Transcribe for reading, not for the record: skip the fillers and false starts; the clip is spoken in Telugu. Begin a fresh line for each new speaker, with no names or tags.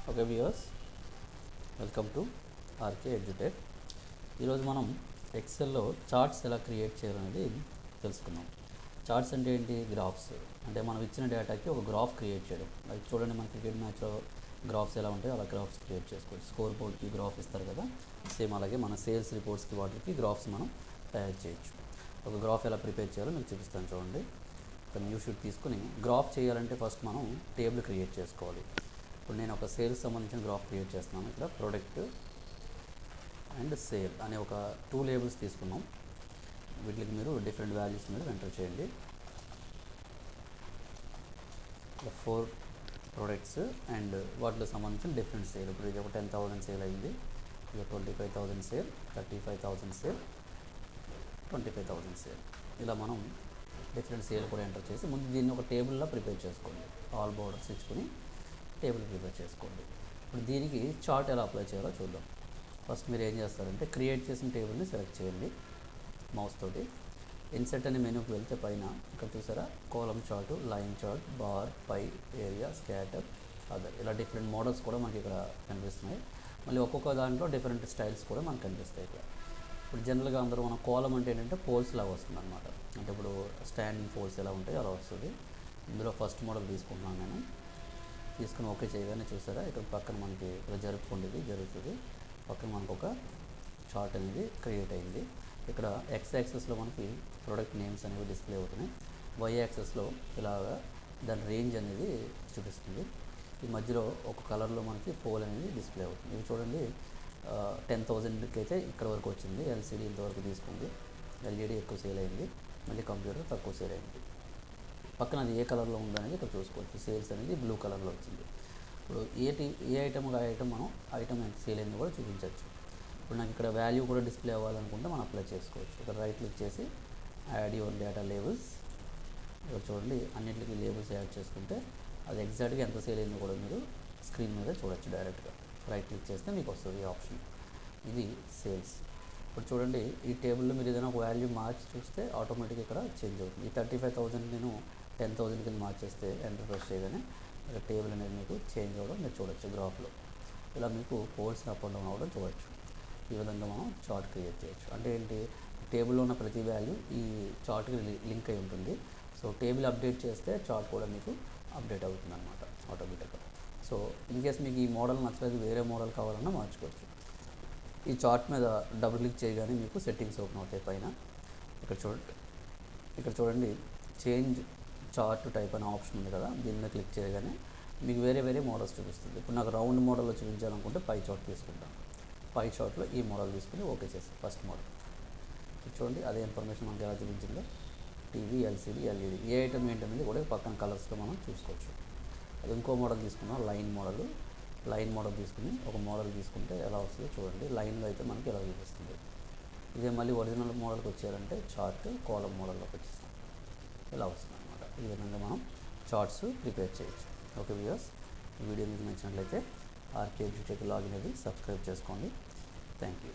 Okay viewers, welcome to RK Edutech. ఈరోజు మనం ఎక్సెల్లో చార్ట్స్ ఎలా క్రియేట్ చేయాలనేది తెలుసుకుందాం. చార్ట్స్ అంటే ఏంటి? గ్రాఫ్స్. అంటే మనం ఇచ్చిన డేటాకి ఒక గ్రాఫ్ క్రియేట్ చేయడం. అది చూడండి, మన క్రికెట్ మ్యాచ్లో గ్రాఫ్స్ ఎలా ఉంటాయో అలా గ్రాఫ్స్ క్రియేట్ చేసుకోవచ్చు. స్కోర్ బోర్డ్కి గ్రాఫ్ ఇస్తారు కదా, సేమ్ అలాగే మన సేల్స్ రిపోర్ట్స్కి వాటికి గ్రాఫ్స్ మనం తయారు చేయొచ్చు. ఒక గ్రాఫ్ ఎలా ప్రిపేర్ చేయాలో మీకు చూపిస్తాను చూడండి. ఒక న్యూ షీట్ తీసుకుని గ్రాఫ్ చేయాలంటే ఫస్ట్ మనం టేబుల్ క్రియేట్ చేసుకోవాలి. ఇప్పుడు నేను ఒక సేల్స్ సంబంధించిన గ్రాఫ్ క్రియేట్ చేస్తున్నాను. ఇక్కడ ప్రొడక్ట్ అండ్ సేల్ అనే ఒక 2 లేబుల్స్ తీసుకున్నాం. వీటికి మీరు డిఫరెంట్ వాల్యూస్ మీరు ఎంటర్ చేయండి. 4 ప్రొడక్ట్స్ అండ్ వాటికి సంబంధించిన డిఫరెంట్ సేల్. ఇప్పుడు ఇది ఒక 10,000 సేల్ అయింది, ఇది 25,000 సేల్, 35,000 సేల్, 25,000 సేల్. ఇలా మనం డిఫరెంట్ సేల్ కూడా ఎంటర్ చేసి ముందు దీన్ని ఒక టేబుల్లో ప్రిపేర్ చేసుకోండి. ఆల్ బోర్డర్స్ ఇచ్చుకొని టేబుల్ ప్రిపేర్ చేసుకోండి. ఇప్పుడు దీనికి చార్ట్ ఎలా అప్లై చేయాలో చూద్దాం. ఫస్ట్ మీరు ఏం చేస్తారంటే క్రియేట్ చేసిన టేబుల్ని సెలెక్ట్ చేయండి మౌస్ తోటి. ఇన్సెట్ అనే మెనూకి వెళ్తే పైన ఇక్కడ చూసారా, కాలం చార్టు, లైన్ చార్ట్, బార్, పై, ఏరియా, స్కాటర్, అదర్, ఇలా డిఫరెంట్ మోడల్స్ కూడా మనకి ఇక్కడ కనిపిస్తున్నాయి. మళ్ళీ ఒక్కొక్క దాంట్లో డిఫరెంట్ స్టైల్స్ కూడా మనకు కనిపిస్తాయి ఇక్కడ. ఇప్పుడు జనరల్గా అందరూ మన కాలం అంటే ఏంటంటే పోల్స్ లాగా వస్తుంది అనమాట. అంటే ఇప్పుడు స్టాండింగ్ పోల్స్ ఎలా ఉంటాయో అలా వస్తుంది. ఇందులో ఫస్ట్ మోడల్ తీసుకుంటున్నాను నేను. తీసుకుని ఓకే చేయగానే చూసారా, ఇక్కడ పక్కన మనకి ఇక్కడ జరుగుతుంది. పక్కన మనకు ఒక చార్ట్ అనేది క్రియేట్ అయింది. ఇక్కడ ఎక్స్ యాక్సెస్లో మనకి ప్రొడక్ట్ నేమ్స్ అనేవి డిస్ప్లే అవుతున్నాయి. వై యాక్సెస్లో ఇలాగా దాని రేంజ్ అనేది చూపిస్తుంది. ఈ మధ్యలో ఒక కలర్లో మనకి పోల్ అనేది డిస్ప్లే అవుతుంది. ఇవి చూడండి, 10,000కి అయితే ఇక్కడ వరకు వచ్చింది. ఎల్సిడి ఇంతవరకు తీసుకుంది. ఎల్ఈడి ఎక్కువ సేల్ అయింది, మళ్ళీ కంప్యూటర్ తక్కువ సేల్ అయింది. పక్కన అది ఏ కలర్లో ఉందనేది ఇక్కడ చూసుకోవచ్చు. సేల్స్ అనేది బ్లూ కలర్లో వచ్చింది. ఇప్పుడు ఏ ఐటమ్ మనం ఐటమ్ ఎంత సేల్ అయింది కూడా చూపించవచ్చు. ఇప్పుడు నాకు ఇక్కడ వాల్యూ కూడా డిస్ప్లే అవ్వాలనుకుంటే మనం అప్లై చేసుకోవచ్చు. ఇక్కడ రైట్ క్లిక్ చేసి యాడ్ యువర్ డేటా లేబుల్స్. ఇక్కడ చూడండి, అన్నింటికి లేబుల్స్ యాడ్ చేసుకుంటే అది ఎగ్జాక్ట్గా ఎంత సేల్ అయిందో కూడా మీరు స్క్రీన్ మీద చూడొచ్చు. డైరెక్ట్గా రైట్ క్లిక్ చేస్తే మీకు వస్తుంది ఈ ఆప్షన్. ఇది సేల్స్. ఇప్పుడు చూడండి, ఈ టేబుల్లో మీరు ఏదైనా ఒక వాల్యూ మార్చి చూస్తే ఆటోమేటిక్గా ఇక్కడ చేంజ్ అవుతుంది. ఈ 35,000 నేను 10,000 కింద మార్చేస్తే ఎంటర్ ప్రెస్ చేయగానే ఇక్కడ టేబుల్ అనేది మీకు చేంజ్ అవ్వడం మీరు చూడొచ్చు గ్రాఫ్లో. ఇలా మీకు పోల్స్ అప్ అండ్ డౌన్ అవ్వడం చూడొచ్చు. ఈ విధంగా మనం చార్ట్ క్రియేట్ చేయొచ్చు. అంటే ఏంటి, టేబుల్లో ఉన్న ప్రతి వాల్యూ ఈ చార్ట్కి లింక్ అయి ఉంటుంది. సో టేబుల్ అప్డేట్ చేస్తే చార్ట్ కూడా మీకు అప్డేట్ అవుతుంది అనమాట ఆటోమేటిక్గా. సో ఇన్కేస్ మీకు ఈ మోడల్ నచ్చలేదు, వేరే మోడల్ కావాలన్నా మార్చుకోవచ్చు. ఈ చార్ట్ మీద డబుల్ క్లిక్ చేయగానే మీకు సెట్టింగ్స్ ఓపెన్ అవుతాయి పైన. ఇక్కడ చూడండి చేంజ్ చార్ట్ టైప్ అనే ఆప్షన్ ఉంది కదా, దీని మీద క్లిక్ చేయగానే మీకు వేరే మోడల్స్ చూపిస్తుంది. ఇప్పుడు నాకు రౌండ్ మోడల్లో చూపించాలనుకుంటే పై చార్ట్ తీసుకుంటాను. పై చార్ట్లో ఈ మోడల్ తీసుకుని ఓకే చేస్తాను. ఫస్ట్ మోడల్ చూడండి, అదే ఇన్ఫర్మేషన్ మనకి ఎలా చూపించిందో టీవీ, ఎల్సిడి, ఎల్ఈడి, ఏ ఐటమ్ ఏంటనేది కూడా పక్కన కలర్స్లో మనం చూసుకోవచ్చు. అది ఇంకో మోడల్ తీసుకున్నాం, లైన్ మోడల్ తీసుకుని ఒక మోడల్ తీసుకుంటే ఎలా వస్తుందో చూడండి. లైన్లో అయితే మనకి ఎలా చూపిస్తుంది. ఇదే మళ్ళీ ఒరిజినల్ మోడల్కి వచ్చారంటే చార్ట్ కాలం మోడల్లోకి వచ్చేస్తాం. ఇలా వస్తుంది అనమాట. ఈ విధంగా మనం చార్ట్స్ ప్రిపేర్ చేయొచ్చు. ఓకే వ్యూవర్స్, ఈ వీడియో మీకు నచ్చినట్లయితే ఆర్కే ఎడ్యుటెక్ లాగిన్ అది సబ్స్క్రైబ్ చేసుకోండి. Thank you.